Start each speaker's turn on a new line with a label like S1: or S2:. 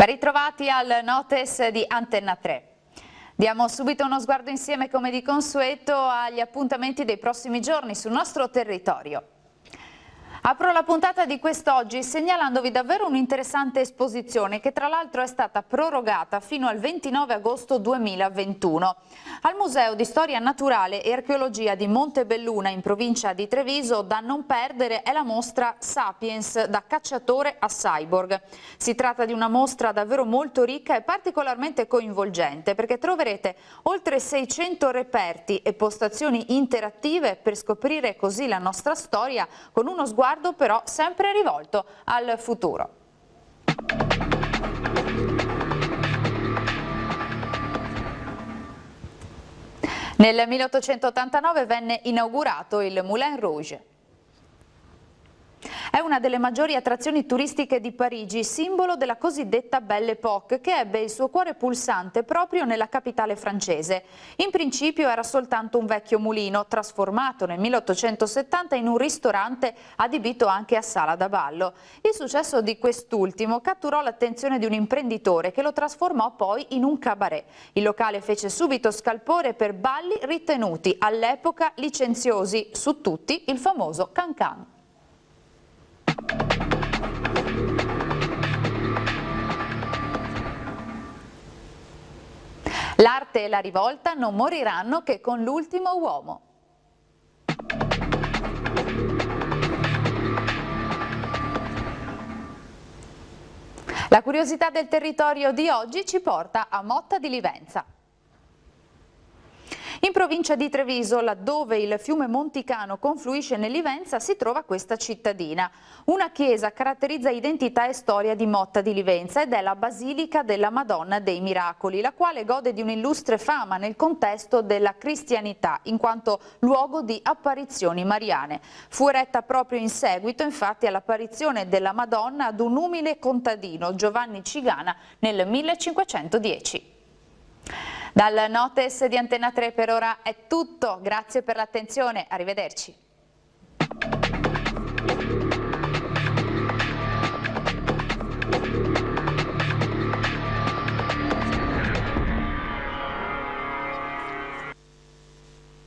S1: Ben ritrovati al Notes di Antenna 3. Diamo subito uno sguardo insieme, come di consueto, agli appuntamenti dei prossimi giorni sul nostro territorio. Apro la puntata di quest'oggi segnalandovi davvero un'interessante esposizione che tra l'altro è stata prorogata fino al 29 agosto 2021. Al Museo di Storia Naturale e Archeologia di Montebelluna, in provincia di Treviso, da non perdere è la mostra Sapiens, da cacciatore a cyborg. Si tratta di una mostra davvero molto ricca e particolarmente coinvolgente, perché troverete oltre 600 reperti e postazioni interattive per scoprire così la nostra storia con uno sguardo però sempre rivolto al futuro. Nel 1889 venne inaugurato il Moulin Rouge. È una delle maggiori attrazioni turistiche di Parigi, simbolo della cosiddetta Belle Époque, che ebbe il suo cuore pulsante proprio nella capitale francese. In principio era soltanto un vecchio mulino, trasformato nel 1870 in un ristorante adibito anche a sala da ballo. Il successo di quest'ultimo catturò l'attenzione di un imprenditore che lo trasformò poi in un cabaret. Il locale fece subito scalpore per balli ritenuti all'epoca licenziosi, su tutti il famoso Cancan. L'arte e la rivolta non moriranno che con l'ultimo uomo. La curiosità del territorio di oggi ci porta a Motta di Livenza. In provincia di Treviso, laddove il fiume Monticano confluisce nel Livenza, si trova questa cittadina. Una chiesa caratterizza identità e storia di Motta di Livenza ed è la Basilica della Madonna dei Miracoli, la quale gode di un'illustre fama nel contesto della cristianità, in quanto luogo di apparizioni mariane. Fu eretta proprio in seguito, infatti, all'apparizione della Madonna ad un umile contadino, Giovanni Cigana, nel 1510. Dal Notes di Antenna 3 per ora è tutto, grazie per l'attenzione, arrivederci.